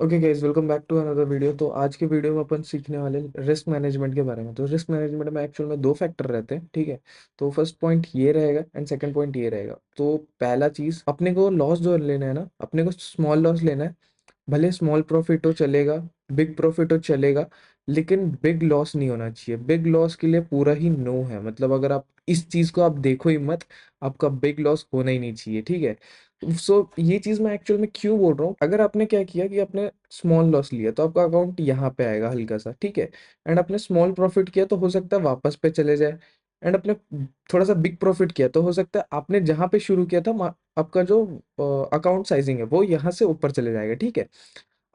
Okay guys, welcome back to another video. तो आज के वीडियो में अपन सीखने वाले रिस्क मैनेजमेंट के बारे में। तो रिस्क मैनेजमेंट में एक्चुअल में दो फैक्टर रहते हैं, ठीक है। तो फर्स्ट पॉइंट ये रहेगा एंड सेकंड पॉइंट ये रहेगा। तो पहला चीज, अपने को लॉस जो लेना है ना, अपने को स्मॉल लॉस लेना है। भले स्मॉल प्रॉफिट हो चलेगा, बिग प्रॉफिट हो चलेगा, लेकिन बिग लॉस नहीं होना चाहिए। बिग लॉस के लिए पूरा ही नो है, मतलब अगर आप इस चीज को आप देखो ही मत, आपका बिग लॉस होना ही नहीं चाहिए, ठीक है। सो ये चीज मैं एक्चुअल में क्यों बोल रहा हूँ, अगर आपने क्या किया कि आपने स्मॉल लॉस लिया तो आपका अकाउंट यहाँ पे आएगा हल्का सा, ठीक है। एंड आपने स्मॉल प्रॉफिट किया तो हो सकता है वापस पे चले जाए। एंड अपने थोड़ा सा बिग प्रॉफिट किया तो हो सकता है आपने जहां पे शुरू किया था आपका जो अकाउंट साइजिंग है वो यहाँ से ऊपर चले जाएगा, ठीक है।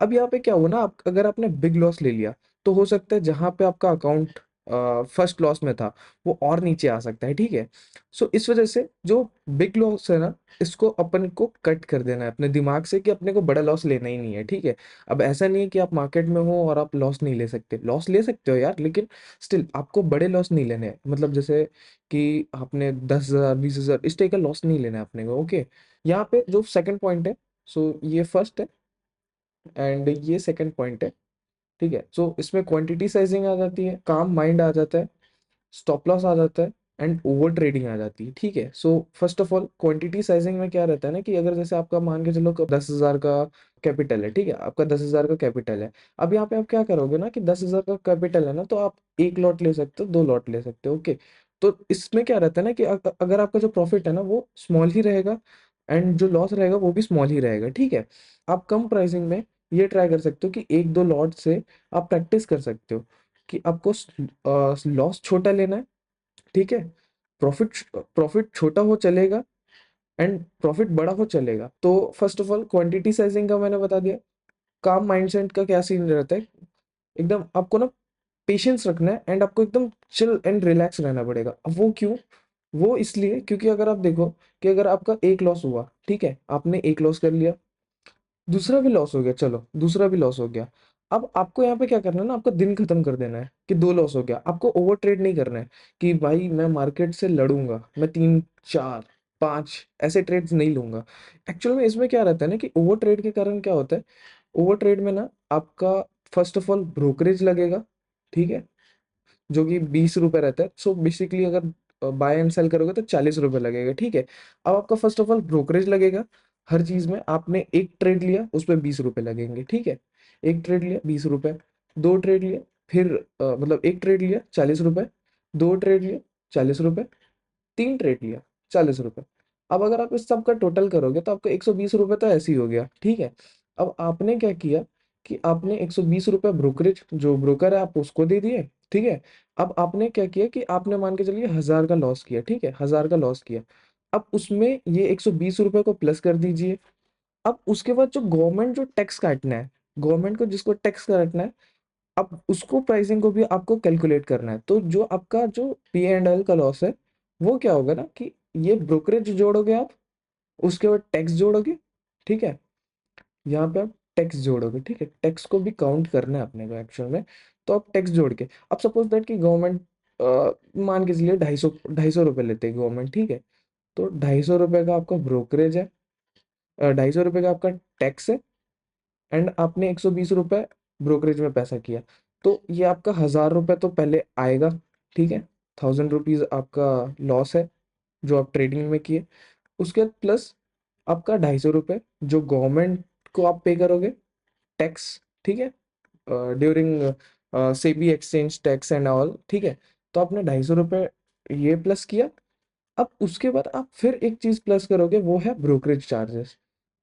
अब यहाँ पे क्या हुआ ना, आप अगर आपने बिग लॉस ले लिया तो हो सकता है जहां पे आपका अकाउंट फर्स्ट लॉस में था वो और नीचे आ सकता है, ठीक है। सो इस वजह से जो बिग लॉस है ना, इसको अपन को कट कर देना है अपने दिमाग से कि अपने को बड़ा लॉस लेना ही नहीं है, ठीक है। अब ऐसा नहीं है कि आप मार्केट में हो और आप लॉस नहीं ले सकते, लॉस ले सकते हो यार, लेकिन स्टिल आपको बड़े लॉस नहीं लेने हैं। मतलब जैसे कि आपने 10,000 20,000 इस टाइप का लॉस नहीं लेना है अपने को, ओके। यहाँ पे जो सेकंड पॉइंट है, सो ये फर्स्ट है एंड ये सेकंड पॉइंट है, ठीक है। सो इसमें क्वांटिटी साइजिंग आ जाती है, काम माइंड आ जाता है, स्टॉप लॉस आ जाता है एंड ओवर ट्रेडिंग आ जाती है, ठीक है। So first of all quantity sizing में क्या रहता है ना, कि अगर जैसे आपका मान के चलो 10,000 का कैपिटल है, ठीक है, आपका 10,000 का कैपिटल है। अब यहाँ पे आप क्या करोगे ना, कि 10,000 का कैपिटल है ना, तो आप एक लॉट ले सकते हो, दो लॉट ले सकते हो, ओके। तो इसमें क्या रहता है ना, कि अगर आपका जो प्रॉफिट है ना वो स्मॉल ही रहेगा एंड जो लॉस रहेगा वो भी स्मॉल ही रहेगा, ठीक है। आप कम प्राइसिंग में ये ट्राई कर सकते हो कि एक दो लॉट से आप प्रैक्टिस कर सकते हो कि आपको लॉस छोटा लेना है, ठीक है। प्रॉफिट प्रॉफिट छोटा हो चलेगा एंड प्रॉफिट बड़ा हो चलेगा। तो first of all quantity sizing का मैंने बता दिया। काम माइंडसेट का क्या सीन रहता है, एकदम आपको ना पेशेंस रखना है एंड आपको एकदम चिल एंड रिलैक्स रहना पड़ेगा। अब वो क्यों, वो इसलिए क्योंकि अगर आप देखो कि अगर आपका एक लॉस हुआ, ठीक है, आपने एक लॉस कर लिया, दूसरा भी लॉस हो गया, चलो दूसरा भी लॉस हो गया। अब आपको यहाँ पे क्या करना है ना, आपका दिन खत्म कर देना है कि दो लॉस हो गया। आपको ओवर ट्रेड नहीं करना है कि भाई मैं मार्केट से लड़ूंगा, मैं तीन चार पांच ऐसे ट्रेड्स नहीं लूंगा। एक्चुअल में इसमें क्या रहता है ना, कि ओवर ट्रेड के कारण क्या होता है, ओवर ट्रेड में ना आपका फर्स्ट ऑफ ऑल ब्रोकरेज लगेगा, ठीक है, जो कि 20 रुपए रहता है। सो बेसिकली अगर बाय एंड सेल करोगे तो 40 रुपए लगेगा, ठीक है। अब आपका फर्स्ट ऑफ ऑल ब्रोकरेज लगेगा। हर चीज में आपने एक ट्रेड लिया उस पर 20 रुपए लगेंगे, ठीक है। एक ट्रेड लिया 20 रुपए, दो ट्रेड लिया, फिर मतलब एक ट्रेड लिया 40 रुपए, दो ट्रेड लिया 40 रुपए, तीन ट्रेड लिया 40 रुपए। अब अगर आप इस सब का टोटल करोगे तो आपका 120 रुपए तो ऐसे ही हो गया, ठीक है। अब आपने क्या किया कि आपने 120 रुपए ब्रोकरेज, जो ब्रोकर है आप उसको दे दिए, ठीक है। अब आपने क्या किया कि आपने मान के चलिए 1,000 का लॉस किया, ठीक है, 1,000 का लॉस किया। अब उसमें ये 120 रुपए को प्लस कर दीजिए। अब उसके बाद जो गवर्नमेंट जो टैक्स काटना है, गवर्नमेंट को जिसको टैक्स काटना है, अब उसको प्राइसिंग को भी आपको कैलकुलेट करना है। तो जो आपका जो P&L का लॉस है वो क्या होगा ना, कि ये ब्रोकरेज जोड़ोगे आप, उसके बाद टैक्स जोड़ोगे, ठीक है। यहाँ पे आप टैक्स जोड़ोगे, ठीक है, टैक्स को भी काउंट करना है अपने को एक्चुअल में। तो आप टैक्स जोड़ के, अब सपोज दैट कि गवर्नमेंट मान के चलिए 250 रुपये लेते हैं गवर्नमेंट, ठीक है। तो 250 रुपये का आपका ब्रोकरेज है, 250 रुपये का आपका टैक्स है एंड आपने 120 रुपये ब्रोकरेज में पैसा किया। तो ये आपका 1,000 रुपये तो पहले आएगा, ठीक है। 1,000 रुपीज आपका लॉस है जो आप ट्रेडिंग में किए। उसके बाद प्लस आपका 250 रुपये जो गवर्नमेंट को आप पे करोगे टैक्स, ठीक है, during SEBI exchange tax and all, ठीक है। तो आपने 250 रुपये ये प्लस किया। अब उसके बाद आप फिर एक चीज प्लस करोगे, वो है ब्रोकरेज चार्जेस।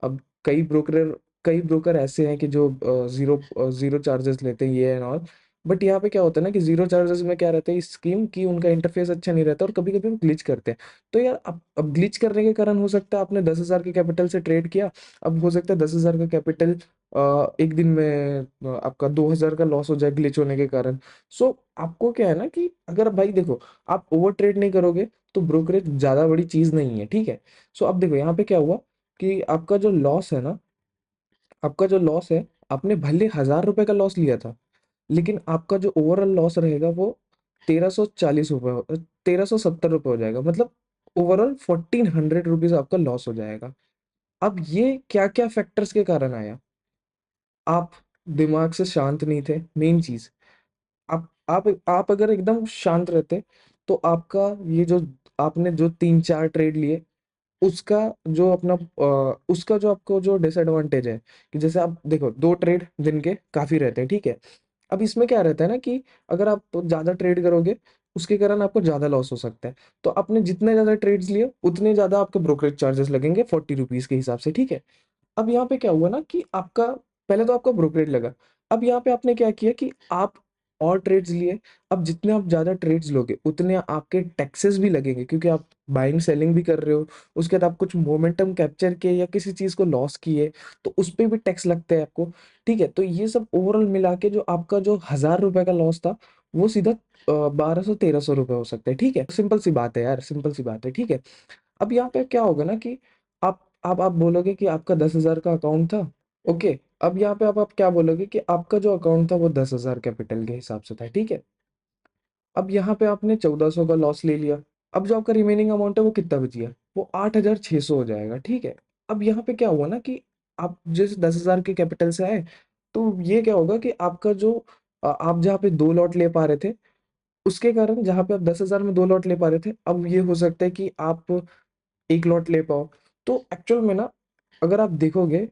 अब कई ब्रोकर कई ब्रोकर ऐसे हैं कि जो जीरो चार्जेस लेते हैं, ये एंड ऑल। बट यहाँ पे क्या होता है ना, कि जीरो चार्जेस में क्या रहता है, इस स्कीम की उनका इंटरफेस अच्छा नहीं रहता और कभी कभी वो ग्लिच करते हैं। तो यार अब ग्लिच करने के कारण हो सकता है आपने 10,000 के कैपिटल से ट्रेड किया, अब हो सकता है 10,000 का कैपिटल एक दिन में आपका 2,000 का लॉस हो जाए ग्लिच होने के कारण। सो आपको क्या है ना, कि अगर भाई देखो, आप ओवर ट्रेड नहीं करोगे तो ब्रोकरेज ज्यादा बड़ी चीज नहीं है, ठीक है। सो अब देखो यहाँ पे क्या हुआ, कि आपका जो लॉस है ना, आपका जो लॉस है, आपने भले 1,000 रुपए का लॉस लिया था, लेकिन आपका जो ओवरऑल लॉस रहेगा वो 1,340 रुपये, 1,370 रुपये हो जाएगा। मतलब ओवरऑल 1,400 रुपीज आपका लॉस हो जाएगा। अब ये क्या क्या फैक्टर्स के कारण आया, आप दिमाग से शांत नहीं थे, मेन चीज़। आप अगर एकदम शांत रहते, तो आपका ये जो आपने जो 3-4 ट्रेड लिए, उसका उसका जो आपको जो डिसएडवांटेज है कि जैसे आप देखो 2 ट्रेड दिन के काफ़ी रहते हैं, ठीक है? अब इसमें क्या रहता है ना कि अगर आप ज़्यादा ट्रेड करोगे, उसके कारण आपको ज़्यादा लॉस हो सकता है। तो आपने जितने ज़्यादा ट्रेड्स लिए, उतने ज़्यादा आपके ब्रोकरेज चार्जेस लगेंगे ₹40 के हिसाब से, ठीक है? अब यहाँ पे क्या हुआ ना कि आपका पहले तो आपका ब्रोकरेज लगा। अब यहाँ पे आपने क्या किया कि आप और ट्रेड्स लिए। अब जितने आप ज़्यादा ट्रेड्स लोगे, उतने आपके टैक्सेस भी लगेंगे क्योंकि आप बाइंग सेलिंग भी कर रहे हो। उसके बाद आप कुछ मोमेंटम कैप्चर किए या किसी चीज़ को लॉस किए, तो उस पे भी टैक्स लगता है आपको, ठीक है? तो ये सब ओवरऑल मिला के जो आपका जो ₹1000 का लॉस था, वो सीधा 1200-1300 रुपए हो सकता है, ठीक है? सिंपल सी बात है यार, सिंपल सी बात है, ठीक है? अब यहाँ पे क्या होगा ना कि आप बोलोगे कि आपका 10,000 का अकाउंट था, ओके। अब यहाँ पे आप क्या बोलोगे कि आपका जो अकाउंट था वो 10,000 कैपिटल के हिसाब से था, ठीक है। अब यहाँ पे आपने 1400 का लॉस ले लिया। अब जो आपका रिमेनिंग अमाउंट है वो कितना बच गया, वो 8,600 हो जाएगा, ठीक है। अब यहाँ पे क्या हुआ ना कि आप जैसे 10,000 के कैपिटल से आए, तो ये क्या होगा कि आपका जो आप जहाँ पे 2 लॉट ले पा रहे थे, उसके कारण जहाँ पे आप 10,000 में 2 लॉट ले पा रहे थे, अब ये हो सकता है कि आप 1 लॉट ले पाओ। तो एक्चुअल में ना, अगर आप देखोगे,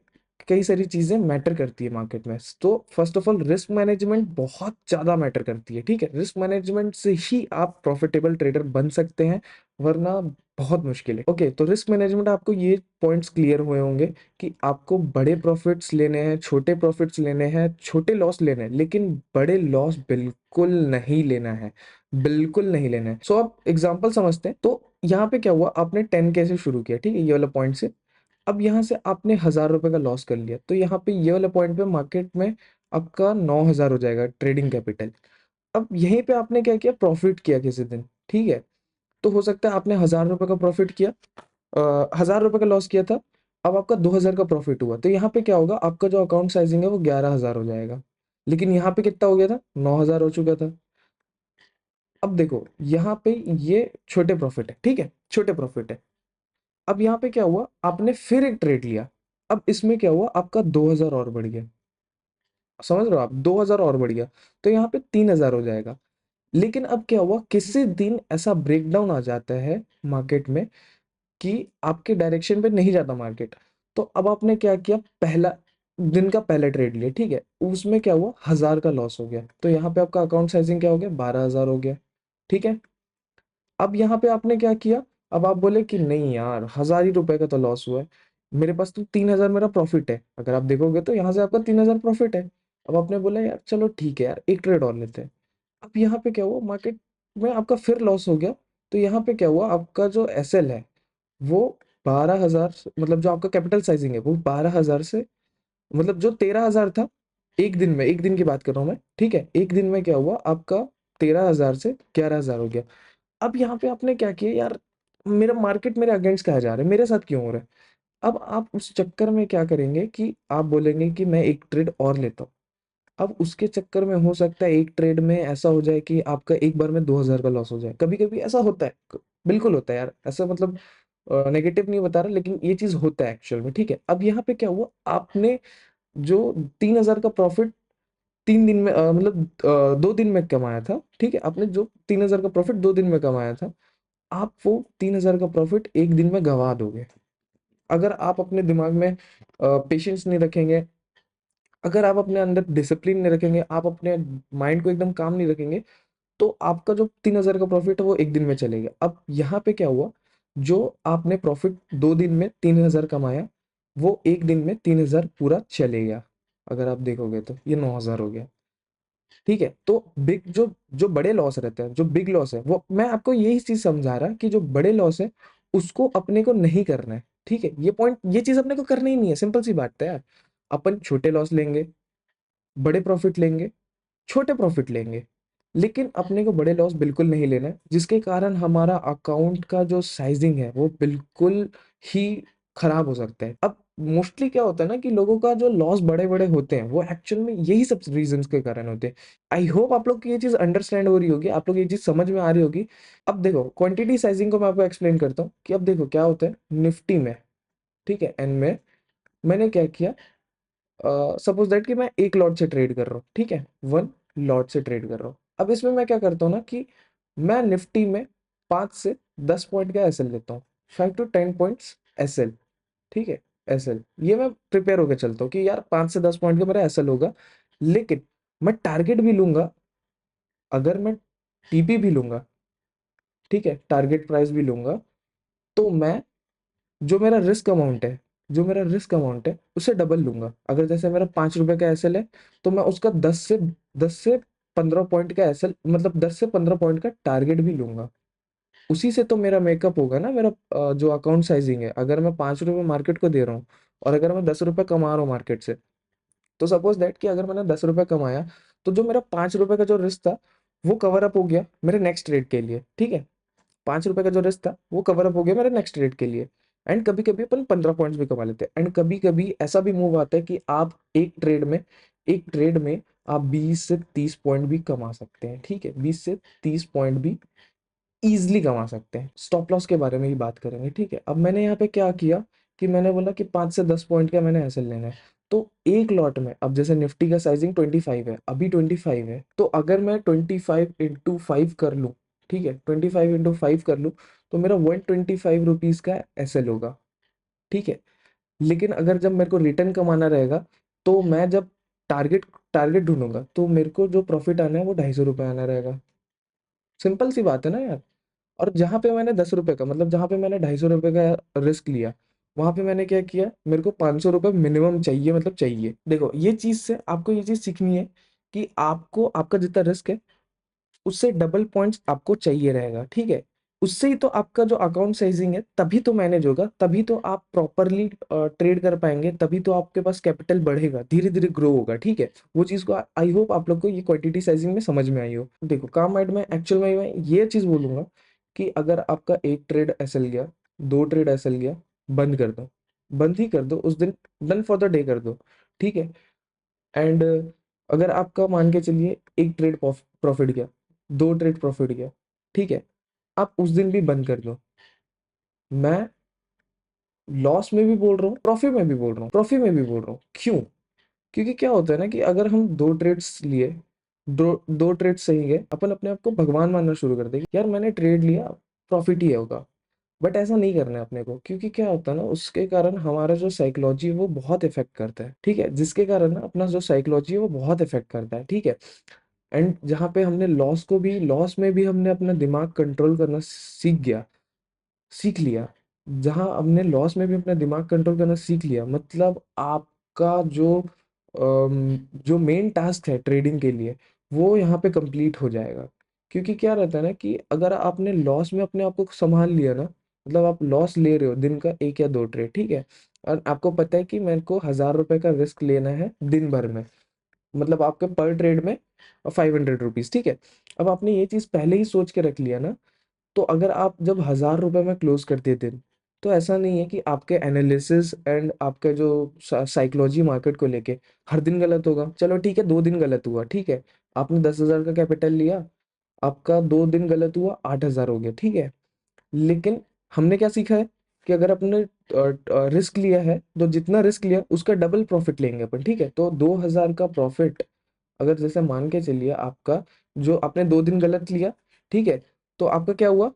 कई सारी चीज़ें मैटर करती है मार्केट में। तो first of all risk management बहुत ज़्यादा मैटर करती है, ठीक है? रिस्क मैनेजमेंट से ही आप प्रॉफिटेबल ट्रेडर बन सकते हैं, वरना बहुत मुश्किल है। ओके, तो रिस्क मैनेजमेंट आपको ये पॉइंट्स क्लियर हुए होंगे कि आपको बड़े प्रॉफिट्स लेने हैं, छोटे प्रॉफिट्स लेने हैं, छोटे लॉस लेने हैं, लेकिन बड़े लॉस बिल्कुल नहीं लेना है, बिल्कुल नहीं लेना है। सो आप एग्ज़ाम्पल समझते हैं। तो यहाँ पे क्या हुआ, आपने 10K से शुरू किया, ठीक है? ये वाला पॉइंट से। अब यहाँ से आपने ₹1000 का लॉस कर लिया, तो यहाँ पे ये वाला पॉइंट पे मार्केट में आपका 9,000 हो जाएगा ट्रेडिंग कैपिटल। अब यहीं पे आपने क्या किया, प्रॉफ़िट किया किसी दिन, ठीक है? तो हो सकता है आपने ₹1000 का प्रॉफ़िट किया, ₹1000 का लॉस किया था, अब आपका 2000 का प्रॉफ़िट हुआ, तो यहाँ पे क्या होगा, आपका जो अकाउंट साइज़िंग है वो 11,000 हो जाएगा। लेकिन यहाँ पे कितना हो गया था, 9,000 हो चुका था। अब देखो, यहाँ पे ये छोटे प्रॉफ़िट है, ठीक है? छोटे प्रॉफ़िट है। अब यहाँ पे क्या हुआ, आपने फिर एक ट्रेड लिया। अब इसमें क्या हुआ, आपका 2000 और बढ़ गया। समझ रहे हो आप? 2000 और बढ़ गया, तो यहाँ पे 3000 हो जाएगा। लेकिन अब क्या हुआ, किसी दिन ऐसा ब्रेकडाउन आ जाता है मार्केट में कि आपके डायरेक्शन पे नहीं जाता मार्केट। तो अब आपने क्या किया, पहला दिन का पहला ट्रेड लिया, ठीक है? उसमें क्या हुआ, 1000 का लॉस हो गया। तो यहाँ पे आपका अकाउंट साइजिंग क्या हो गया, 12,000 हो गया, ठीक है? अब यहाँ पे आपने क्या किया, अब आप बोले कि नहीं यार, 1000 ही रुपए का तो लॉस हुआ है, मेरे पास तो 3000 मेरा प्रॉफिट है। अगर आप देखोगे तो यहाँ से आपका 3000 प्रॉफिट है। अब आपने बोला यार चलो ठीक है यार, एक ट्रेड और लेते हैं। अब यहाँ पे क्या हुआ, मार्केट में आपका फिर लॉस हो गया। तो यहाँ पे क्या हुआ, आपका जो एसएल है वो 12,000, मतलब जो आपका कैपिटल साइजिंग है वो 12,000 से, मतलब जो 13,000 था, एक दिन में, एक दिन की बात कर रहा हूँ मैं, ठीक है? एक दिन में क्या हुआ, आपका 13,000 से 11,000 हो गया। अब यहाँ पे आपने क्या किया यार, मेरा मार्केट मेरे अगेंस्ट कहा जा रहा है, मेरे साथ क्यों हो रहा है? अब आप उस चक्कर में क्या करेंगे कि आप बोलेंगे कि मैं एक ट्रेड और लेता हूँ। अब उसके चक्कर में हो सकता है एक ट्रेड में ऐसा हो जाए कि आपका एक बार में 2000 का लॉस हो जाए। कभी कभी ऐसा होता है, बिल्कुल होता है यार ऐसा, मतलब नेगेटिव नहीं बता रहा, लेकिन ये चीज होता है एक्चुअल में, ठीक है? अब यहाँ पे क्या हुआ, आपने जो 3000 का प्रॉफिट 3 दिन में, मतलब 2 दिन में कमाया था, ठीक है? आपने जो 3000 का प्रॉफिट 2 दिन में कमाया था, आप वो 3000 का प्रॉफिट एक दिन में गवा दोगे। अगर आप अपने दिमाग में पेशेंस नहीं रखेंगे, अगर आप अपने अंदर डिसिप्लिन नहीं रखेंगे, आप अपने माइंड को एकदम काम नहीं रखेंगे, तो आपका जो 3000 का प्रॉफिट है वो एक दिन में चलेगा। अब यहाँ पे क्या हुआ, जो आपने प्रॉफिट 2 दिन में 3000 कमाया, वो एक दिन में 3000 पूरा चले गया। अगर आप देखोगे तो ये 9000 हो गया, ठीक है? तो बिग जो जो बड़े लॉस रहते हैं, जो बिग लॉस है, वो मैं आपको यही चीज समझा रहा कि जो बड़े लॉस है उसको अपने को नहीं करना है, ठीक है? ये पॉइंट, ये चीज अपने को करनी ही नहीं है, सिंपल सी बात है यार। अपन छोटे लॉस लेंगे, बड़े प्रॉफिट लेंगे, छोटे प्रॉफिट लेंगे, लेकिन अपने को बड़े लॉस बिल्कुल नहीं लेना है, जिसके कारण हमारा अकाउंट का जो साइजिंग है वो बिल्कुल ही खराब हो सकता है। अब मोस्टली क्या होता है ना कि लोगों का जो लॉस बड़े बड़े होते हैं वो एक्चुअल में यही सब रीजंस के कारण होते हैं। आई होप आप लोग को ये चीज अंडरस्टैंड हो रही होगी, आप लोग ये चीज समझ में आ रही होगी। अब देखो, क्वांटिटी साइजिंग को मैं आपको एक्सप्लेन करता हूँ कि अब देखो क्या होता है निफ्टी में, ठीक है? एंड में मैंने क्या किया, सपोज दैट कि मैं एक लॉट से ट्रेड कर रहा हूँ, ठीक है, वन लॉट से ट्रेड कर रहा हूँ। अब इसमें मैं क्या करता हूँ ना कि मैं निफ्टी में 5 से 10 पॉइंट का एसएल लेता हूँ, 5 to 10 पॉइंट्स एसएल, ठीक है, एसएल ये मैं प्रिपेयर होकर चलता हूँ कि यार 5 से 10 पॉइंट का मेरा एसएल होगा। लेकिन मैं टारगेट भी लूंगा, अगर मैं टीपी भी लूंगा, ठीक है, टारगेट प्राइस भी लूंगा, तो मैं जो मेरा रिस्क अमाउंट है, जो मेरा रिस्क अमाउंट है उसे डबल लूंगा। अगर जैसे मेरा 5 रुपए का एसएल है, तो मैं उसका 10 से 15 पॉइंट का एसएल, मतलब 10 से 15 पॉइंट का टारगेट भी लूंगा। उसी से तो मेरा मेकअप होगा ना, मेरा जो अकाउंट साइजिंग है। अगर मैं 5 रुपए मार्केट को दे रहा हूँ और अगर मैं 10 रुपए कमा रहा हूँ मार्केट से, तो सपोज दैट कि अगर मैंने 10 रुपए कमाया, तो जो मेरा 5 रुपए का जो रिस्क था वो कवर अप हो गया मेरे नेक्स्ट ट्रेड के लिए, ठीक है। 5 रुपए का जो रिस्क था वो कवर अप हो गया मेरे नेक्स्ट ट्रेड के लिए। एंड कभी कभी अपन 15 पॉइंट्स भी कमा लेते हैं, एंड कभी कभी ऐसा भी मूव आता है कि आप एक ट्रेड में आप 20 से 30 पॉइंट भी कमा सकते हैं, ठीक है, 20 से 30 पॉइंट भी ईजिली कमा सकते हैं। स्टॉप लॉस के बारे में ही बात करेंगे, ठीक है। अब मैंने यहाँ पे क्या किया कि मैंने बोला कि 5 से 10 पॉइंट का मैंने एसएल लेना है। तो एक लॉट में, अब जैसे निफ्टी का साइजिंग 25 है, अभी 25 है, तो अगर मैं 25 into 5 कर लूँ, ठीक है, 25 into 5 कर लूँ, तो मेरा 125 रुपीज का एसएल होगा, ठीक है। लेकिन अगर जब मेरे को रिटर्न कमाना रहेगा, तो मैं जब टारगेट टारगेट ढूंढूंगा, तो मेरे को जो प्रॉफिट आना है वो 250 रुपये आना रहेगा। सिंपल सी बात है ना यार। और जहाँ पे मैंने 10 रुपए का, मतलब जहाँ पे मैंने 250 रुपये का रिस्क लिया, वहां पे मैंने क्या किया, मेरे को 500 रुपये मिनिमम चाहिए, मतलब चाहिए। देखो ये चीज से आपको ये चीज सीखनी है कि आपको आपका जितना रिस्क है उससे डबल पॉइंट्स आपको चाहिए रहेगा, ठीक है। उससे ही तो आपका जो अकाउंट साइजिंग है तभी तो मैनेज होगा, तभी तो आप प्रॉपरली ट्रेड कर पाएंगे, तभी तो आपके पास कैपिटल बढ़ेगा, धीरे धीरे ग्रो होगा, ठीक है। वो चीज को आई होप आप लोग को ये क्वांटिटी साइजिंग में समझ में आई हो। देखो काम माइंड में एक्चुअल में मैं ये चीज बोलूंगा कि अगर आपका एक ट्रेड एसएल गया, दो ट्रेड एसएल गया, बंद कर दो, बंद ही कर दो उस दिन, डन फॉर द डे कर दो, ठीक है। एंड अगर आपका मान के चलिए एक ट्रेड प्रॉफिट गया, दो ट्रेड प्रॉफिट गया, ठीक है, आप उस दिन भी बंद कर दो। मैं लॉस में भी बोल रहा हूँ, प्रॉफिट में भी बोल रहा हूँ, प्रॉफिट में भी बोल रहा हूँ, क्यों? क्योंकि क्या होता है ना कि अगर हम दो ट्रेड्स लिए, दो दो ट्रेड सही गए, अपन अपने आप को भगवान मानना शुरू कर देंगे, यार मैंने ट्रेड लिया, प्रॉफिट ही होगा। बट ऐसा नहीं करना है अपने को, क्योंकि क्या होता है ना, उसके कारण हमारा जो साइकोलॉजी है वो बहुत इफेक्ट करता है, ठीक है, जिसके कारण ना अपना जो साइकोलॉजी है वो बहुत इफेक्ट करता है, ठीक है। एंड जहाँ पे हमने लॉस में भी हमने अपना दिमाग कंट्रोल करना सीख लिया, जहाँ हमने लॉस में भी अपना दिमाग कंट्रोल करना सीख लिया, मतलब आपका जो मेन टास्क है ट्रेडिंग के लिए, वो यहाँ पे कंप्लीट हो जाएगा। क्योंकि क्या रहता है ना कि अगर आपने लॉस में अपने आप को संभाल लिया ना, मतलब आप लॉस ले रहे हो दिन का एक या दो ट्रेड, ठीक है, और आपको पता है कि मेरे को 1000 रुपए का रिस्क लेना है दिन भर में, मतलब आपके पर ट्रेड में 500 रुपीज, ठीक है। अब आपने ये चीज पहले ही सोच के रख लिया ना, तो अगर आप जब 1000 रुपए में क्लोज करते थे, तो ऐसा नहीं है कि आपके एनालिसिस एंड आपका जो साइकोलॉजी मार्केट को लेके हर दिन गलत होगा। चलो ठीक है, 2 दिन गलत हुआ, ठीक है, आपने 10,000 का कैपिटल लिया, आपका 2 दिन गलत हुआ, 8,000 हो गया, ठीक है। लेकिन हमने क्या सीखा है कि अगर आपने रिस्क लिया है, तो जितना रिस्क लिया उसका डबल प्रॉफिट लेंगे अपन, ठीक है। तो 2,000 का प्रॉफिट, अगर जैसे मान के चलिए आपका, जो आपने 2 दिन गलत लिया, ठीक है, तो आपका क्या हुआ,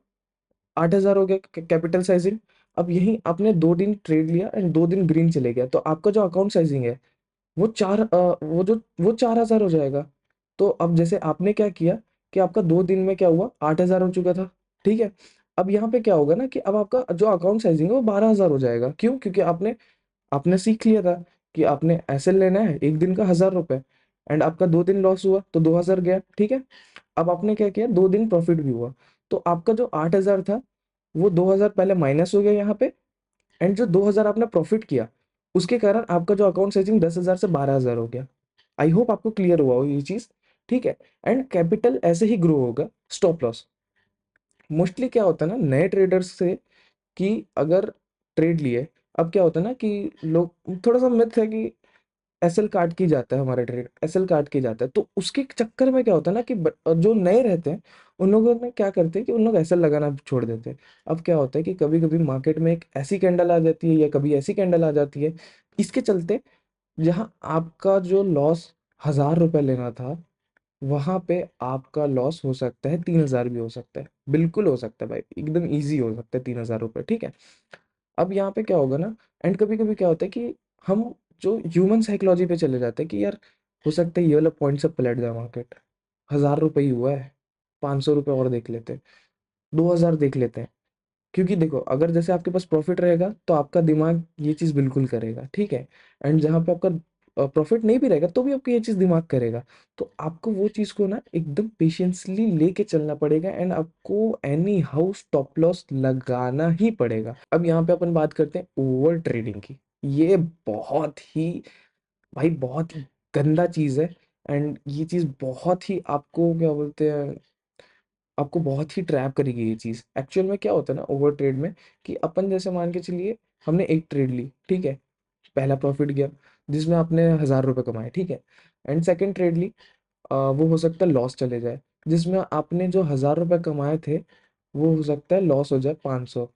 8,000 हो गया कैपिटल साइजिंग। अब यही आपने 2 दिन ट्रेड लिया एंड 2 दिन ग्रीन चले गया, तो आपका जो अकाउंट साइजिंग है वो 4,000 हो जाएगा। तो अब जैसे आपने क्या किया कि आपका 2 दिन में क्या हुआ, 8,000 हो चुका था, ठीक है। अब यहाँ पे क्या होगा ना कि अब आपका जो अकाउंट साइजिंग है वो 12,000 हो जाएगा। क्यों? क्योंकि आपने आपने सीख लिया था कि आपने ऐसे लेना है एक दिन का 1,000 रुपए, एंड आपका 2 दिन लॉस हुआ तो 2,000 गया, ठीक है। अब आपने क्या किया, 2 दिन प्रॉफिट भी हुआ, तो आपका जो 8,000 था वो 2,000 पहले माइनस हो गया यहाँ पे, एंड जो 2,000 आपने प्रॉफिट किया उसके कारण आपका जो अकाउंट सेविंग 10,000 से 12,000 हो गया। आई होप आपको क्लियर हुआ हो ये चीज, ठीक है। एंड कैपिटल ऐसे ही ग्रो होगा। स्टॉप लॉस मोस्टली क्या होता है ना नए ट्रेडर्स से, कि अगर ट्रेड लिए, अब क्या होता है ना कि लोग, थोड़ा सा मिथ है कि एसएल काट की जाता है, हमारा ट्रेड एसएल काट की जाता है, तो उसके चक्कर में क्या होता है ना कि जो नए रहते हैं उन लोगों ने क्या करते हैं कि उन लोग एसएल लगाना छोड़ देते हैं। अब क्या होता है कि कभी कभी मार्केट में एक ऐसी कैंडल आ जाती है या कभी ऐसी कैंडल आ जाती है, इसके चलते जहाँ आपका जो लॉस 1000 रुपए लेना था, वहाँ पे आपका लॉस हो सकता है 3000 भी हो सकता है। बिल्कुल हो सकता है भाई, एकदम ईज़ी हो सकता है 3000 रुपए, ठीक है? अब यहाँ पे क्या होगा ना, एंड कभी-कभी क्या होता है कि हम जो ह्यूमन साइकोलॉजी पे चले जाते हैं कि यार हो सकता है ये वाला पॉइंट से पलट जाए मार्केट। 1000 रुपए ही हुआ है, 500 रुपए और देख लेते हैं, 2000 देख लेते हैं। क्योंकि देखो, अगर जैसे आपके पास प्रॉफ़िट रहेगा, तो आपका दिमाग ये चीज़ बिल्कुल करेगा, ठीक है? एंड जहाँ पे आपका प्रॉफ़िट नहीं भी रहेगा, तो भी आपका ये चीज़ दिमाग करेगा। तो आपको वो चीज़ को ना एकदम पेशेंसली लेके चलना पड़ेगा एंड आपको एनी हाउ स्टॉप लॉस लगाना ही पड़ेगा। अब यहाँ पे अपन बात करते हैं ओवर ट्रेडिंग की। ये बहुत ही, भाई बहुत ही गंदा चीज़ है एंड ये चीज़ बहुत ही आपको क्या बोलते हैं, आपको बहुत ही ट्रैप करेगी ये चीज़। एक्चुअल में क्या होता है ना ओवर ट्रेड में, कि अपन जैसे मान के चलिए हमने एक ट्रेड ली, ठीक है? पहला प्रॉफ़िट गया, जिसमें आपने 1000 रुपए कमाए, ठीक है? एंड सेकंड ट्रेड ली, वो हो सकता है लॉस चले जाए, जिसमें आपने जो 1000 रुपए कमाए थे, वो हो सकता है लॉस हो जाए 500,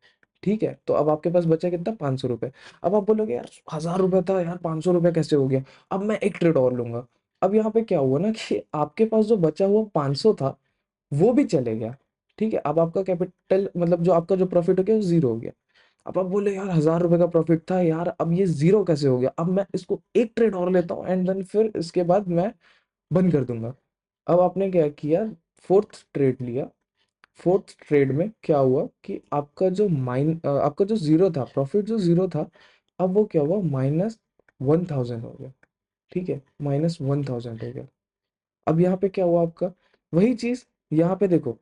ठीक है? तो अब आपके पास बचा कितना, 500 रुपए। अब आप बोलोगे यार 1000 रुपए था यार, 500 रुपए कैसे हो गया? अब मैं एक ट्रेड और लूँगा। अब यहाँ पे क्या हुआ ना कि आपके पास जो बचा हुआ 500 था, वो भी चले गया, ठीक है? अब आपका कैपिटल मतलब जो आपका जो प्रॉफ़िट हो गया वो ज़ीरो हो गया। अब आप बोले यार 1000 रुपए का प्रॉफ़िट था यार, अब ये ज़ीरो कैसे हो गया? अब मैं इसको एक ट्रेड और लेता हूँ एंड देन फिर इसके बाद मैं बंद कर दूँगा। अब आपने क्या किया, 4th ट्रेड लिया। 4th ट्रेड में क्या हुआ कि आपका जो ज़ीरो था, प्रॉफ़िट जो ज़ीरो था, अब वो क्या हुआ, -1000 हो गया, ठीक है? -1000 हो गया। अब यहाँ पे क्या हुआ आपका, वही चीज़ यहाँ पे देखो,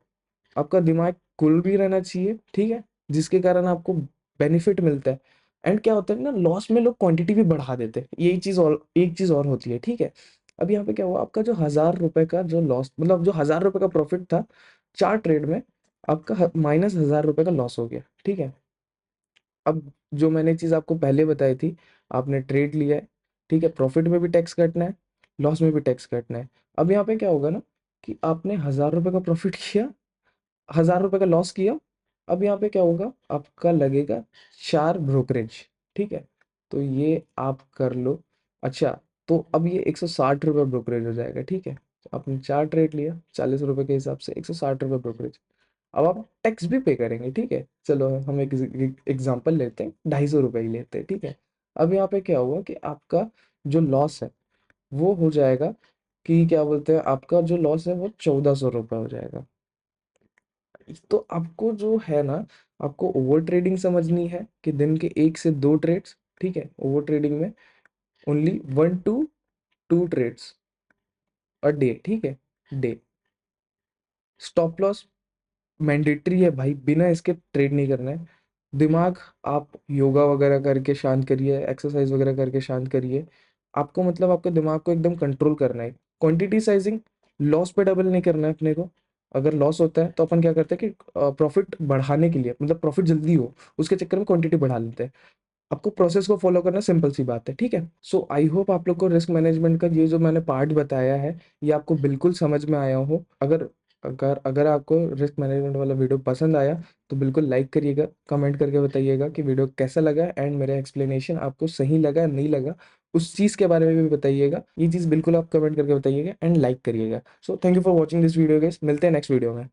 आपका दिमाग कूल भी रहना चाहिए, ठीक है? जिसके कारण आपको बेनिफिट मिलता है। एंड क्या होता है ना, लॉस में लोग क्वांटिटी भी बढ़ा देते हैं। यही चीज़ और एक चीज़ और होती है, ठीक है? अब यहाँ पे क्या हुआ, आपका जो 1000 रुपए का जो लॉस मतलब जो 1000 रुपए का प्रॉफिट था, 4 ट्रेड में आपका ह माइनस 1000 रुपए का लॉस हो गया, ठीक है? अब जो मैंने चीज़ आपको पहले बताई थी, आपने ट्रेड लिया है, ठीक है? प्रॉफिट में भी टैक्स कटना है, लॉस में भी टैक्स कटना है। अब यहाँ पे क्या होगा ना कि आपने 1000 रुपए का प्रॉफिट किया, 1000 रुपए का लॉस किया, अब यहाँ पे क्या होगा, आपका लगेगा 4 ब्रोकरेज, ठीक है? तो ये आप कर लो। अच्छा, तो अब ये 160 रुपए ब्रोकरेज हो जाएगा, ठीक है? तो आपने 4 ट्रेड लिया, 40 रुपए के हिसाब से 160 रुपए ब्रोकरेज। अब आप टैक्स भी पे करेंगे, ठीक है? चलो हम एक एग्ज़ाम्पल लेते हैं, 250 रुपए ही लेते हैं, ठीक है? अब यहाँ पे क्या हुआ कि आपका जो लॉस है, वो हो जाएगा कि क्या बोलते हैं, आपका जो लॉस है वो 1400 रुपए हो जाएगा। तो आपको जो है ना, आपको ओवर ट्रेडिंग समझनी है कि दिन के 1 से 2 ट्रेड्स, ठीक है? ओवर ट्रेडिंग में only 1 to 2 trades a day, ठीक है? डे। स्टॉप लॉस मैंडेटरी है भाई, बिना इसके ट्रेड नहीं करना है। दिमाग आप योगा वगैरह करके शांत करिए, एक्सरसाइज वगैरह करके शांत करिए। आपको मतलब आपके दिमाग को एकदम कंट्रोल करना है। क्वांटिटी साइजिंग, लॉस पे डबल नहीं करना है अपने को। अगर लॉस होता है तो अपन क्या करते हैं कि प्रॉफिट बढ़ाने के लिए, मतलब प्रॉफिट जल्दी हो, उसके चक्कर में क्वांटिटी बढ़ा लेते हैं। आपको प्रोसेस को फॉलो करना सिंपल सी बात है, ठीक है? सो आई होप आप लोग को रिस्क मैनेजमेंट का ये जो मैंने पार्ट बताया है, ये आपको बिल्कुल समझ में आया हो। अगर अगर अगर आपको रिस्क मैनेजमेंट वाला वीडियो पसंद आया, तो बिल्कुल लाइक करिएगा, कमेंट करके बताइएगा कि वीडियो कैसा लगा एंड मेरा एक्सप्लेनेशन आपको सही लगा, नहीं लगा, उस चीज़ के बारे में भी बताइएगा। ये चीज़ बिल्कुल आप कमेंट करके बताइएगा एंड लाइक करिएगा। So thank you for watching this video guys, मिलते हैं नेक्स्ट वीडियो में।